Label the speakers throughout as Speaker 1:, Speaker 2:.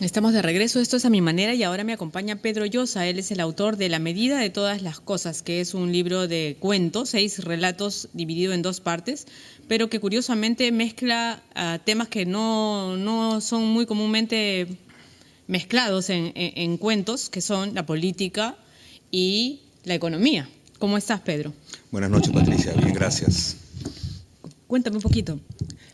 Speaker 1: Estamos de regreso, esto es A Mi Manera y ahora me acompaña Pedro Llosa. Él es el autor de La Medida de Todas las Cosas, que es un libro de cuentos, 6 relatos dividido en 2 partes, pero que curiosamente mezcla temas que no son muy comúnmente mezclados en cuentos, que son la política y la economía. ¿Cómo estás, Pedro?
Speaker 2: Buenas noches, Patricia. Bien, gracias.
Speaker 1: Cuéntame un poquito.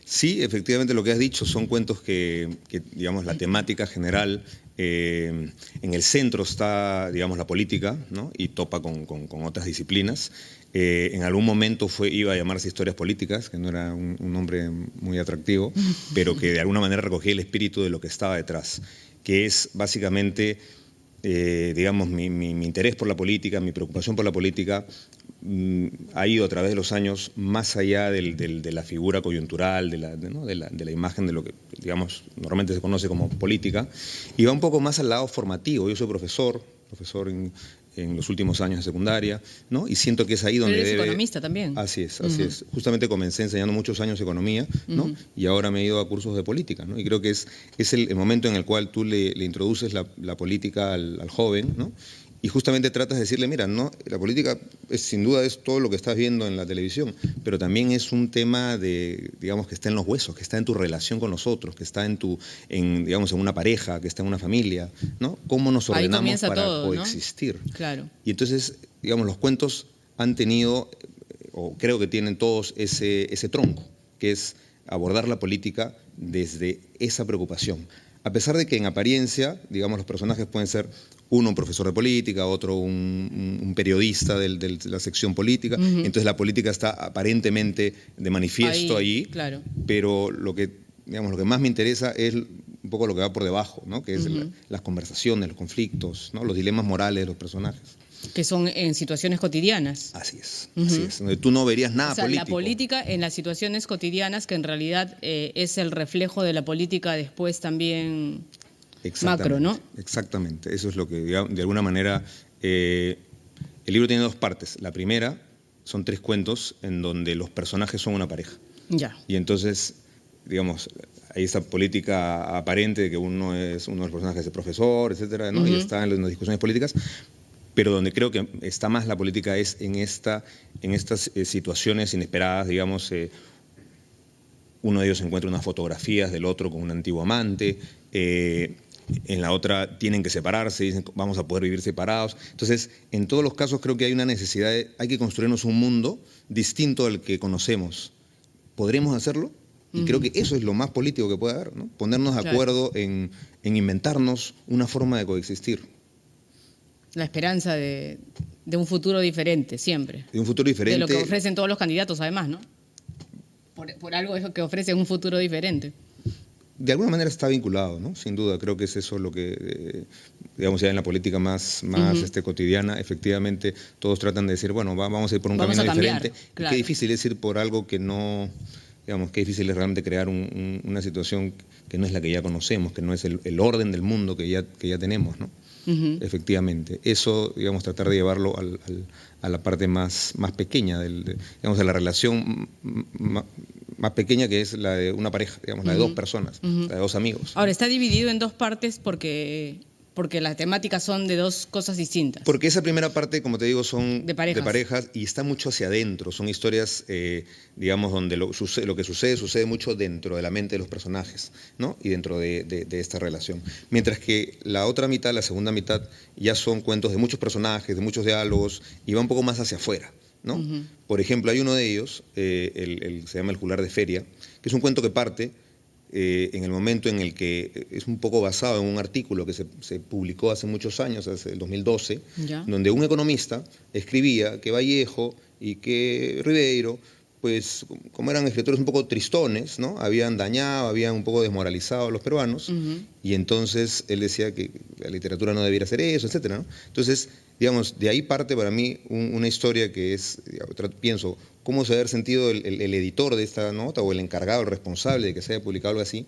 Speaker 2: Sí, efectivamente lo que has dicho son cuentos que digamos, la temática general, en el centro está, digamos, la política, ¿no? Y topa con otras disciplinas. En algún momento iba a llamarse Historias Políticas, que no era un nombre muy atractivo, pero que de alguna manera recogía el espíritu de lo que estaba detrás, que es básicamente, digamos, mi interés por la política, mi preocupación por la política, ha ido a través de los años más allá de la figura coyuntural, ¿no? de la imagen de lo que, digamos, normalmente se conoce como política, y va un poco más al lado formativo. Yo soy profesor en los últimos años de secundaria, ¿no? Y siento que es ahí donde
Speaker 1: Pero eres economista también.
Speaker 2: Así es, así es. Justamente comencé enseñando muchos años economía, ¿no? Y ahora me he ido a cursos de política, ¿no? Y creo que es el momento en el cual tú le introduces la política al joven, ¿no? Y justamente tratas de decirle, mira, no, la política sin duda es todo lo que estás viendo en la televisión, pero también es un tema digamos, que está en los huesos, que está en tu relación con los otros, que está digamos, en una pareja, que está en una familia, ¿no? ¿Cómo nos ordenamos para
Speaker 1: todo,
Speaker 2: coexistir?
Speaker 1: ¿no? Claro.
Speaker 2: Y entonces, digamos, los cuentos han tenido, o creo que tienen todos ese tronco, que es abordar la política desde esa preocupación. A pesar de que en apariencia, digamos, los personajes pueden ser uno un profesor de política, otro un periodista de la sección política, entonces la política está aparentemente de manifiesto ahí,
Speaker 1: claro.
Speaker 2: Pero digamos, lo que más me interesa es un poco lo que va por debajo, ¿no? Que es las conversaciones, los conflictos, ¿no? Los dilemas morales de los personajes.
Speaker 1: Que son en situaciones cotidianas.
Speaker 2: Así es, donde tú no verías nada político.
Speaker 1: La política en las situaciones cotidianas, que en realidad es el reflejo de la política después también macro, ¿no?
Speaker 2: Exactamente, eso es lo que, de alguna manera, el libro tiene 2 partes. La primera son 3 cuentos en donde los personajes son una pareja.
Speaker 1: Ya.
Speaker 2: Y entonces, digamos, hay esa política aparente de que uno de los personajes es profesor, etcétera, ¿no? Y está en las discusiones políticas, pero donde creo que está más la política es en estas situaciones inesperadas, digamos, uno de ellos encuentra unas fotografías del otro con un antiguo amante, en la otra tienen que separarse, dicen vamos a poder vivir separados. Entonces, en todos los casos creo que hay una necesidad, hay que construirnos un mundo distinto al que conocemos. ¿Podremos hacerlo? Y creo que eso es lo más político que puede haber, ¿no? Ponernos de acuerdo en inventarnos una forma de coexistir.
Speaker 1: La esperanza de un futuro diferente, siempre.
Speaker 2: De un futuro diferente.
Speaker 1: De lo que ofrecen todos los candidatos, además, ¿no? Por algo eso que ofrecen un futuro diferente.
Speaker 2: De alguna manera está vinculado, ¿no? Sin duda, creo que es eso lo que, digamos, ya en la política más cotidiana, efectivamente, todos tratan de decir, bueno, vamos a ir por un camino diferente. Claro. Qué difícil es ir por algo que no, digamos, qué difícil es realmente crear una situación que no es la que ya conocemos, que no es el orden del mundo que ya tenemos, ¿no? Efectivamente. Eso, digamos, tratar de llevarlo a la parte más pequeña, digamos, a la relación más pequeña, que es la de una pareja, digamos, la de 2 personas, la de 2 amigos.
Speaker 1: Ahora, está dividido en 2 partes porque las temáticas son de 2 cosas distintas.
Speaker 2: Porque esa primera parte, como te digo, son
Speaker 1: de parejas
Speaker 2: y está mucho hacia adentro. Son historias, digamos, donde lo que sucede mucho dentro de la mente de los personajes, ¿no? Y dentro de esta relación. Mientras que la otra mitad, la segunda mitad, ya son cuentos de muchos personajes, de muchos diálogos, y va un poco más hacia afuera, ¿no? Por ejemplo, hay uno de ellos, se llama El Juglar de Feria, que es un cuento que parte en el momento en el que es un poco basado en un artículo que se publicó hace muchos años, hace el 2012, donde un economista escribía que Vallejo y que Ribeiro, pues como eran escritores un poco tristones, ¿no? Habían dañado, habían un poco desmoralizado a los peruanos, y entonces él decía que la literatura no debiera hacer eso, etcétera, ¿no? Entonces, digamos, de ahí parte para mí una historia que es, pienso, cómo se debe haber sentido el editor de esta nota o el encargado, el responsable de que se haya publicado algo así,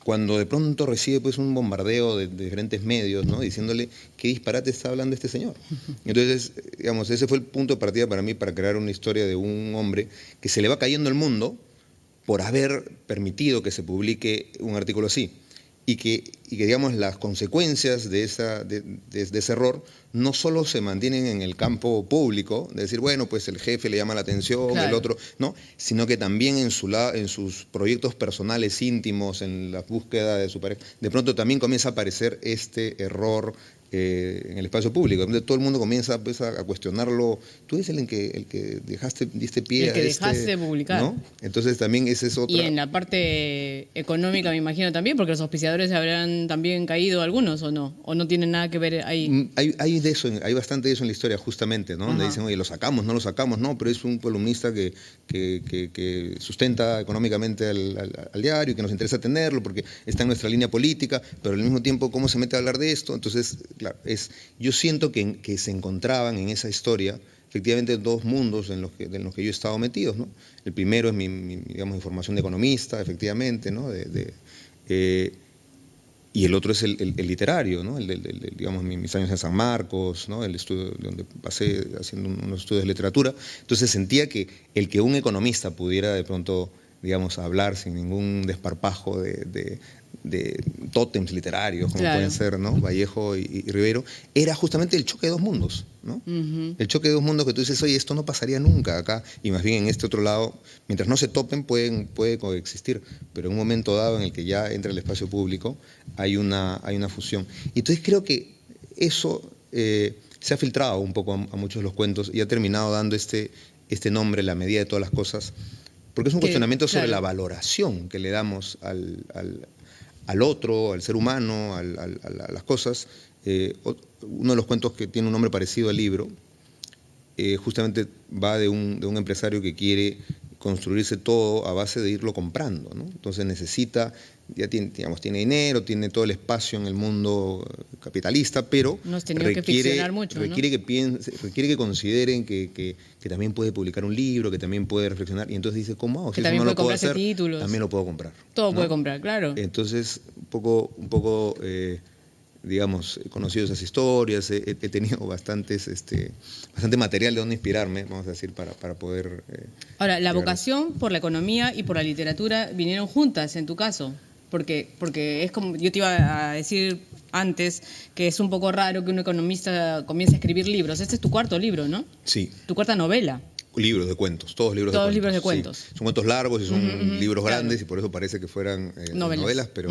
Speaker 2: cuando de pronto recibe pues un bombardeo de diferentes medios, ¿no? Diciéndole qué disparate está hablando este señor. Entonces, digamos, ese fue el punto de partida para mí para crear una historia de un hombre que se le va cayendo el mundo por haber permitido que se publique un artículo así. digamos, las consecuencias de ese error no solo se mantienen en el campo público, de decir, bueno, pues el jefe le llama la atención,
Speaker 1: Claro.
Speaker 2: el otro, no, sino que también en sus proyectos personales íntimos, en la búsqueda de su pareja, de pronto también comienza a aparecer este error en el espacio público. Entonces, todo el mundo comienza pues, a cuestionarlo. Tú eres el que diste pie
Speaker 1: El que
Speaker 2: a
Speaker 1: dejaste de publicar.
Speaker 2: ¿no? Entonces también esa es otra.
Speaker 1: Y en la parte económica me imagino también, porque los auspiciadores habrán también caído algunos o no tienen nada que ver ahí.
Speaker 2: Hay bastante de eso en la historia justamente, ¿no? Donde dicen, oye, lo sacamos, no lo sacamos, no, pero es un columnista que sustenta económicamente al diario y que nos interesa tenerlo porque está en nuestra línea política, pero al mismo tiempo, ¿cómo se mete a hablar de esto? Entonces, claro, yo siento que se encontraban en esa historia efectivamente dos mundos en los que yo he estado metidos, ¿no? El primero es digamos, mi formación de economista, efectivamente, ¿no? Y el otro es el literario, ¿no? Digamos, mis años en San Marcos, ¿no? El estudio donde pasé haciendo unos estudios de literatura. Entonces sentía que el que un economista pudiera de pronto, digamos, hablar sin ningún desparpajo de tótems literarios, como pueden ser, ¿no? Vallejo y Rivero, era justamente el choque de dos mundos, ¿no? El choque de dos mundos que tú dices, oye, esto no pasaría nunca acá, y más bien en este otro lado, mientras no se topen, puede coexistir, pero en un momento dado en el que ya entra el espacio público, hay una fusión. Y entonces creo que eso se ha filtrado un poco a muchos de los cuentos y ha terminado dando este nombre, La medida de todas las cosas, porque es un cuestionamiento sobre la valoración que le damos al otro, al ser humano, a las cosas. Uno de los cuentos que tiene un nombre parecido al libro, justamente va de un empresario que quiere construirse todo a base de irlo comprando, ¿no? Entonces necesita, ya tiene dinero, tiene todo el espacio en el mundo capitalista, pero requiere que consideren que también puede publicar un libro, que también puede reflexionar, y entonces dice, ¿cómo hago?
Speaker 1: Si eso no lo puedo hacer, títulos.
Speaker 2: También lo puedo comprar.
Speaker 1: Todo,
Speaker 2: ¿no?
Speaker 1: puede comprar, claro.
Speaker 2: Entonces, un poco digamos, he conocido esas historias, he tenido bastante material de donde inspirarme, vamos a decir, para poder...
Speaker 1: Ahora, la vocación por la economía y por la literatura vinieron juntas en tu caso, porque es como, yo te iba a decir antes, que es un poco raro que un economista comience a escribir libros. Este es tu cuarto libro, ¿no?
Speaker 2: Sí.
Speaker 1: Tu cuarta novela.
Speaker 2: Libros de cuentos, todos libros de cuentos. Sí. Son cuentos largos y son libros grandes, y por eso parece que fueran novelas, pero...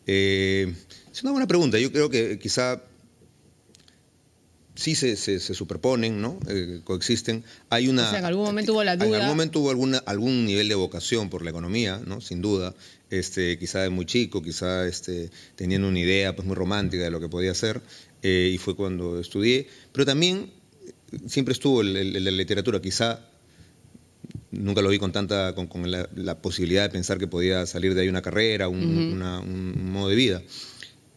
Speaker 2: es una buena pregunta. Yo creo que quizá sí se superponen, ¿no? Coexisten. O
Speaker 1: sea, en algún momento hubo la duda.
Speaker 2: En algún momento hubo algún nivel de vocación por la economía, ¿no? Sin duda. Quizá de muy chico, quizá teniendo una idea pues, muy romántica de lo que podía ser, y fue cuando estudié. Pero también siempre estuvo el de la literatura. Quizá nunca lo vi con la posibilidad de pensar que podía salir de ahí una carrera, un modo de vida.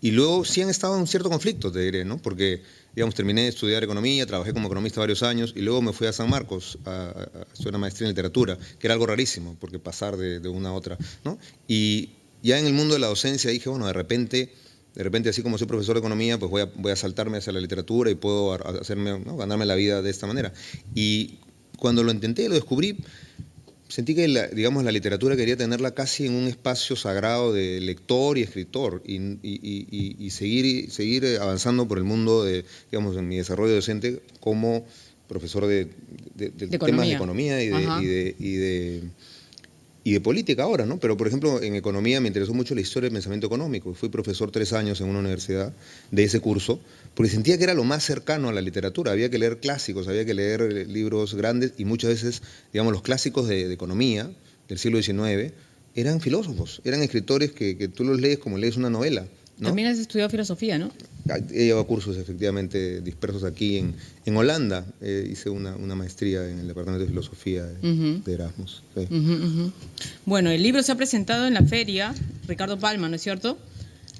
Speaker 2: Y luego sí han estado en cierto conflicto, te diré, ¿no? Porque, digamos, terminé de estudiar economía, trabajé como economista varios años y luego me fui a San Marcos a hacer una maestría en literatura, que era algo rarísimo, porque pasar de una a otra, ¿no? Y ya en el mundo de la docencia dije, bueno, de repente, así como soy profesor de economía, pues voy a saltarme hacia la literatura y puedo ganarme la vida de esta manera. Y cuando lo intenté, lo descubrí, sentí que la literatura quería tenerla casi en un espacio sagrado de lector y escritor y seguir avanzando por el mundo en mi desarrollo docente como profesor de temas de economía y de política ahora, ¿no? Pero, por ejemplo, en economía me interesó mucho la historia del pensamiento económico. Fui profesor 3 años en una universidad de ese curso, porque sentía que era lo más cercano a la literatura. Había que leer clásicos, había que leer libros grandes, y muchas veces, digamos, los clásicos de economía del siglo XIX eran filósofos, eran escritores que tú los lees como lees una novela, ¿no?
Speaker 1: También has estudiado filosofía, ¿no?
Speaker 2: He llevado cursos efectivamente dispersos aquí en Holanda. Hice una maestría en el departamento de filosofía de Erasmus. Sí.
Speaker 1: Bueno, el libro se ha presentado en la feria Ricardo Palma, ¿no es cierto?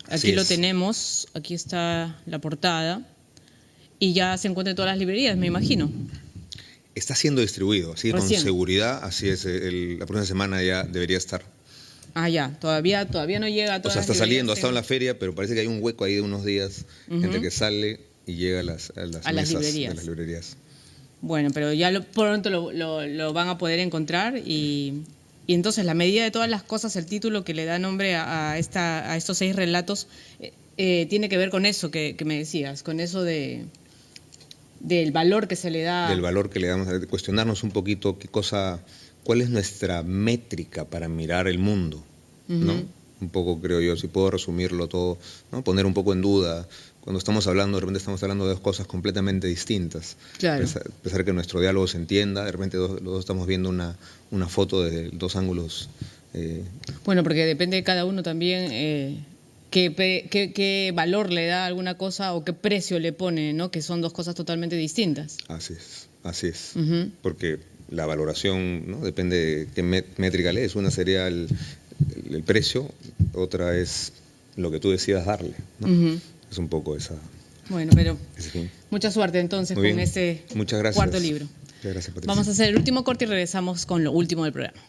Speaker 1: Aquí lo tenemos, aquí está la portada y ya se encuentra en todas las librerías, me imagino.
Speaker 2: Está siendo distribuido, así con seguridad, así es. La próxima semana ya debería estar.
Speaker 1: Ah, ya, todavía no llega a todas.
Speaker 2: O sea, está saliendo, ha estado en la feria, pero parece que hay un hueco ahí de unos días entre que sale y llega a las mesas de las librerías.
Speaker 1: Bueno, pero ya pronto lo van a poder encontrar y Y entonces La medida de todas las cosas, el título que le da nombre a estos 6 relatos, tiene que ver con eso que me decías, con eso del valor que se le da.
Speaker 2: Del valor que le damos, de cuestionarnos un poquito cuál es nuestra métrica para mirar el mundo, ¿no? Un poco, creo yo, si puedo resumirlo todo, ¿no? Poner un poco en duda. Cuando estamos hablando, de repente estamos hablando de dos cosas completamente distintas.
Speaker 1: Claro.
Speaker 2: Pesar que nuestro diálogo se entienda, de repente los dos estamos viendo una foto desde dos ángulos.
Speaker 1: Bueno, porque depende de cada uno también qué valor le da a alguna cosa o qué precio le pone, ¿no? Que son dos cosas totalmente distintas.
Speaker 2: Así es. Porque la valoración, ¿no? Depende de qué métrica lees. Una sería el precio, otra es lo que tú decidas darle, ¿no? Es un poco esa.
Speaker 1: Bueno, pero mucha suerte entonces con ese
Speaker 2: Muchas gracias.
Speaker 1: cuarto libro.
Speaker 2: Muchas gracias, Patricia.
Speaker 1: Vamos a hacer el último corte y regresamos con lo último del programa.